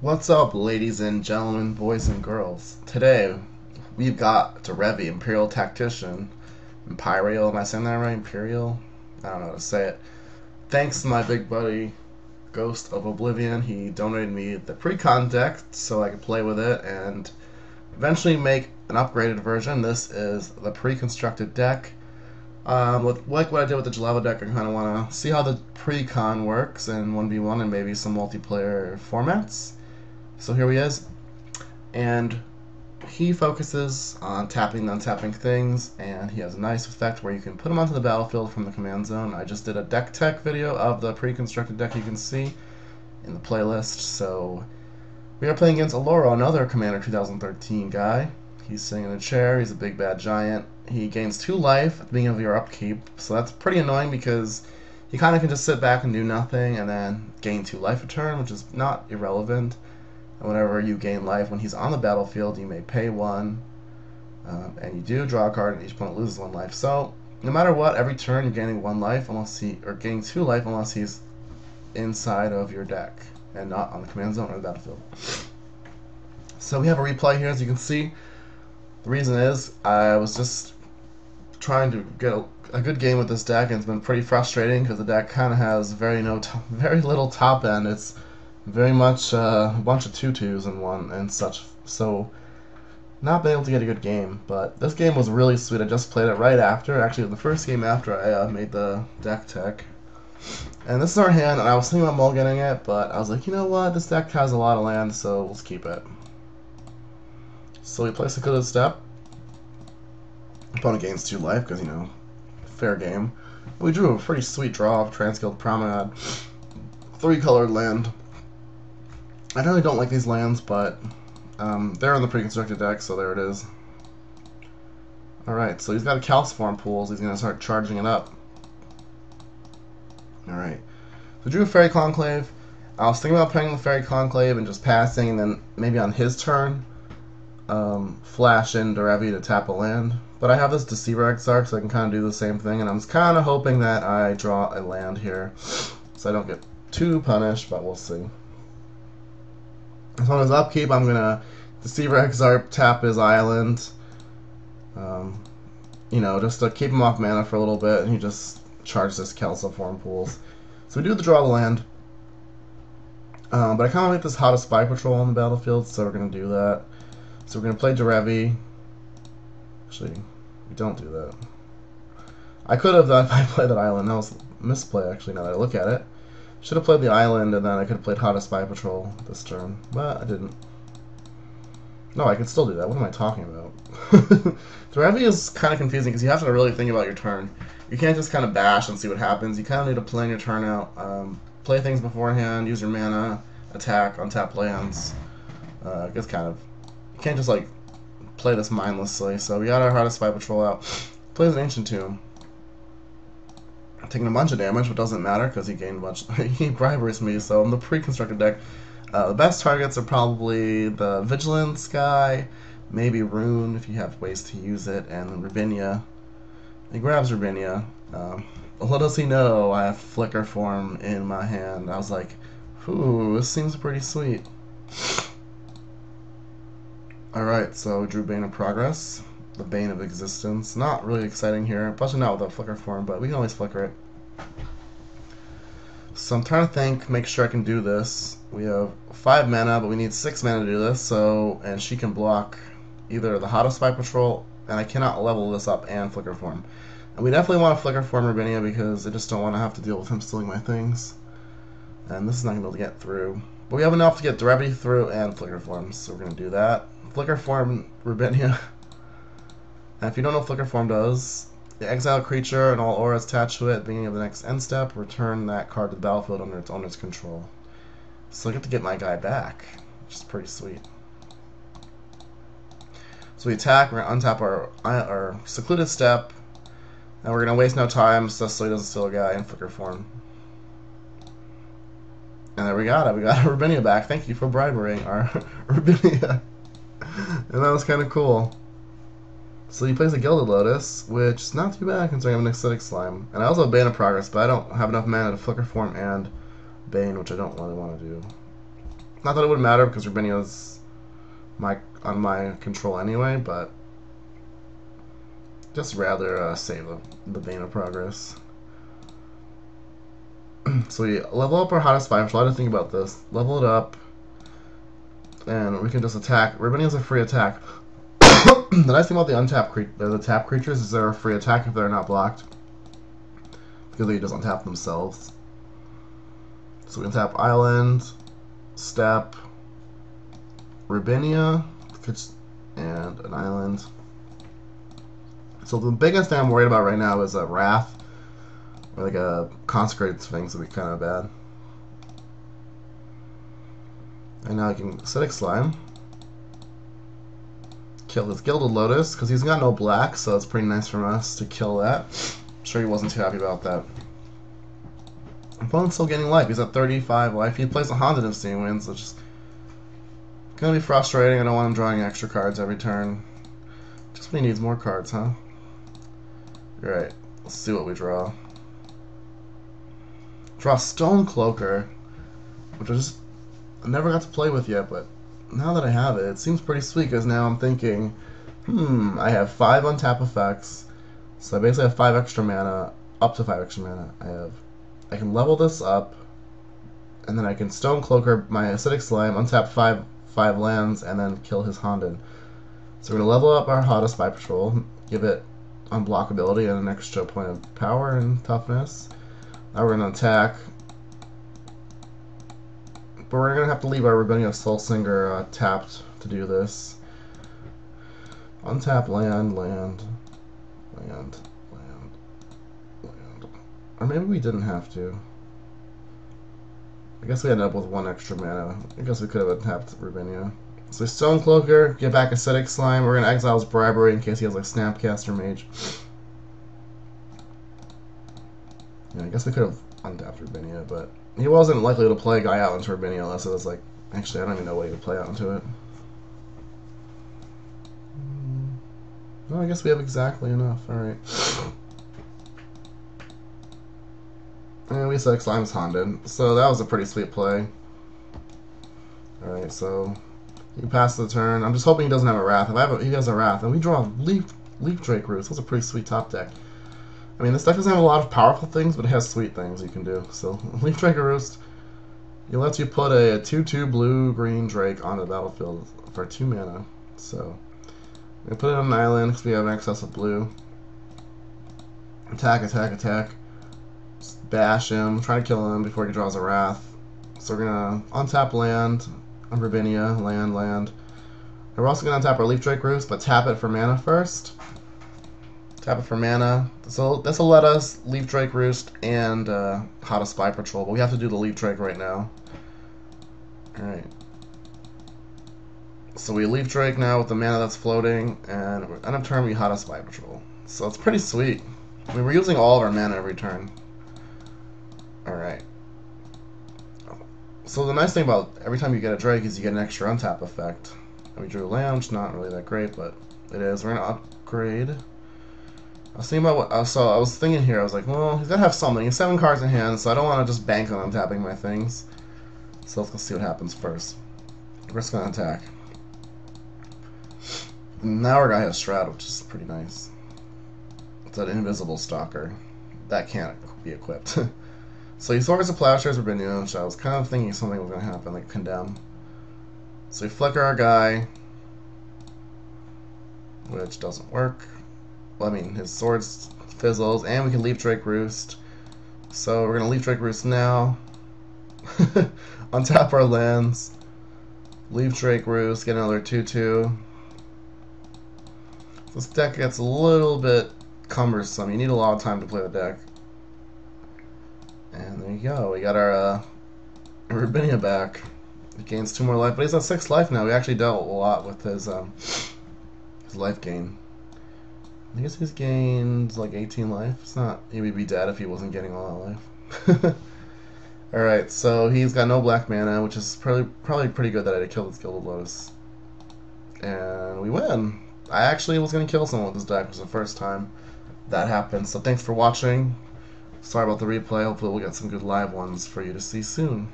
What's up, ladies and gentlemen, boys and girls? Today, we've got Derevi, Empyrial Tactician. Empyrial, am I saying that right? Imperial? I don't know how to say it. Thanks to my big buddy, Ghost of Oblivion. He donated me the pre-con deck so I could play with it and eventually make an upgraded version. This is the pre-constructed deck. Like what I did with the Jalava deck, I kind of want to see how the pre-con works in 1v1 and maybe some multiplayer formats. So here he is, and he focuses on tapping and untapping things, and he has a nice effect where you can put him onto the battlefield from the command zone. I just did a deck tech video of the pre-constructed deck you can see in the playlist. So we are playing against Oloro, another Commander 2013 guy. He's sitting in a chair, he's a big bad giant. He gains 2 life at the beginning of your upkeep, so that's pretty annoying because he kind of can just sit back and do nothing and then gain 2 life a turn, which is not irrelevant. And whenever you gain life when he's on the battlefield, you may pay 1, and you do draw a card, and each opponent loses 1 life. So no matter what, every turn you're gaining 1 life or gaining 2 life unless he's inside of your deck and not on the command zone or the battlefield. So we have a replay here, as you can see. The reason is I was just trying to get a good game with this deck, and it's been pretty frustrating because the deck kind of has very little top end. It's very much a bunch of tutus and one and such. So not been able to get a good game, but this game was really sweet. I just played it right after, actually the first game after I made the deck tech. And this is our hand, and I was thinking about mulliganing it, but I was like, you know what, this deck has a lot of land, so let's keep it. So we play Secluded Step. Opponent gains 2 life because, you know, fair game. We drew a pretty sweet draw of Transguild Promenade. 3 colored land. I really don't like these lands, but they're in the pre-constructed deck, so there it is. Alright, so he's got a Calciform pool, so he's going to start charging it up. Alright. So drew a Fairy Conclave. I was thinking about playing the Fairy Conclave and just passing, and then maybe on his turn, flash in Derevi to tap a land. But I have this Deceiver Exarch, so I can kind of do the same thing, and I'm kind of hoping that I draw a land here, so I don't get too punished, but we'll see. So on his upkeep, I'm going to Deceiver Exarch, tap his island, you know, just to keep him off mana for a little bit, and he just charges his Calciform pools. So we do the draw the land, but I kind of like this Hottest Spy Patrol on the battlefield, so we're going to do that. So we're going to play Derevi. Actually, we don't do that. I could have done if I played that island. That was a misplay, actually, now that I look at it. Should have played the island, and then I could have played Hottest Spy Patrol this turn. But I didn't. No, I can still do that. What am I talking about? Derevi is kind of confusing because you have to really think about your turn. You can't just kind of bash and see what happens. You kind of need to plan your turn out. Play things beforehand, use your mana, attack, untap lands. It's kind of... You can't just, like, play this mindlessly. So we got our Hottest Spy Patrol out. Plays an Ancient Tomb. Taking a bunch of damage, but doesn't matter because he gained a bunch. He briberies me, so in the pre-constructed deck, the best targets are probably the Vigilance guy, maybe Rune if you have ways to use it, and Rabinia. He grabs Rabinia. Little does he know I have Flicker Form in my hand. I was like, ooh, this seems pretty sweet. Alright, so drew Bane of Progress. The Bane of Existence. Not really exciting here, especially not with a Flicker Form, but we can always flicker it. So I'm trying to think, make sure I can do this. We have 5 mana, but we need 6 mana to do this, so, and she can block either the Hottest Spy Patrol, and I cannot level this up and Flicker Form. And we definitely want to Flicker Form Rabinia because I just don't want to have to deal with him stealing my things. And this is not going to be able to get through. But we have enough to get Derevi through and Flicker Form, so we're going to do that. Flicker Form Rabinia. And if you don't know what Flicker Form does, the exile creature and all auras attached to it at the beginning of the next end step, return that card to the battlefield under its owner's control. So I get to get my guy back, which is pretty sweet. So we attack, we're going to untap our Secluded Step, and we're going to waste no time just so he doesn't steal a guy in Flicker Form. And there we got it. We got our Rabinia back. Thank you for bribering our Rabinia. And that was kind of cool. So he plays a Gilded Lotus, which is not too bad considering I have an Ascetic Slime. And I also have Bane of Progress, but I don't have enough mana to Flicker Form and Bane, which I don't really want to do. Not that it would matter because Rubinia's on my control anyway, but just rather save the Bane of Progress. So we level up our hottest 5. So I had to think about this. Level it up, and we can just attack. Rubinia's a free attack. The nice thing about the tap creatures is they're a free attack if they're not blocked, because they just untap themselves. So we can tap Island, Step, Rubinia, and an Island. So the biggest thing I'm worried about right now is a Wrath, or like a Consecrated Sphinx would be kind of bad. And now I can Ascetic Slime. Kill this Gilded Lotus, because he's got no black, so it's pretty nice from us to kill that. I'm sure he wasn't too happy about that. Opponent's still getting life. He's at 35 life. He plays a Honden if he wins, which is going to be frustrating. I don't want him drawing extra cards every turn. Just when he needs more cards, huh? Alright, let's see what we draw. Draw Stone Cloaker, which I never got to play with yet, but now that I have it, it seems pretty sweet, because now I'm thinking, I have 5 untap effects, so I basically have 5 extra mana, up to 5 extra mana. I can level this up, and then I can Stone Cloaker my Acidic Slime, untap 5 lands, and then kill his Honden. So we're going to level up our hottest by patrol, give it unblockability and an extra point of power and toughness. Now we're going to attack, but we're going to have to leave our Rubinia Soul Singer tapped to do this. Untap land. Or maybe we didn't have to. I guess we ended up with 1 extra mana. I guess we could have tapped Rubinia. So Stone Cloaker, get back Acidic Slime. We're going to exile his Bribery in case he has like Snapcaster Mage. Yeah, I guess we could have untapped Rubinia, but he wasn't likely to play Guy out into Rubinia unless it was like... Actually, I don't even know what he would play out into it. Well, I guess we have exactly enough. Alright. And we Acidic Slime's Honden. So that was a pretty sweet play. Alright, so... You pass the turn. I'm just hoping he doesn't have a Wrath. If he has a Wrath, and we draw Leaf Drake Roost. That's a pretty sweet top deck. I mean, this deck doesn't have a lot of powerful things, but it has sweet things you can do. So, Leaf Drake Roost, it lets you put a 2/2 blue-green Drake on the battlefield for 2 mana. So, we put it on an island because we have excess of blue. Attack. Just bash him, try to kill him before he draws a Wrath. So we're going to untap land. Rubinia, land. We're also going to tap our Leaf Drake Roost, but tap it for mana first. Tap it for mana. So this will let us Leaf Drake Roost and Hottest Spy Patrol, but we have to do the Leaf Drake right now. Alright. So we Leaf Drake now with the mana that's floating, and end of turn we Hottest Spy Patrol. So it's pretty sweet. I mean, we're using all of our mana every turn. Alright. So the nice thing about every time you get a Drake is you get an extra untap effect. And we drew land, which is not really that great, but it is. We're gonna upgrade. I was thinking about I was thinking here. I was like, well, he's gotta have something. He has 7 cards in hand, so I don't want to just bank on untapping my things. So let's go see what happens first. We're just gonna attack. Now our guy has Shroud, which is pretty nice. It's an invisible stalker that can't be equipped. So he Swords of Plowshares Rubinia, which I was kind of thinking something was going to happen, like Condemn. So we Flicker our guy, which doesn't work. Well, I mean, his Swords fizzles, and we can Leaf Drake Roost. So we're going to Leaf Drake Roost now. Untap our lands. Leaf Drake Roost, get another 2/2. This deck gets a little bit cumbersome. You need a lot of time to play the deck. And there you go. We got our Rubinia back. He gains 2 more life, but he's at 6 life now. We actually dealt a lot with his life gain. I guess he's gained like 18 life. It's not. He would be dead if he wasn't getting all that life. Alright, so he's got no black mana, which is probably pretty good that I killed this Gilded Lotus. And we win. I actually was going to kill someone with this deck. It was the first time that happened. So thanks for watching. Sorry about the replay. Hopefully we'll get some good live ones for you to see soon.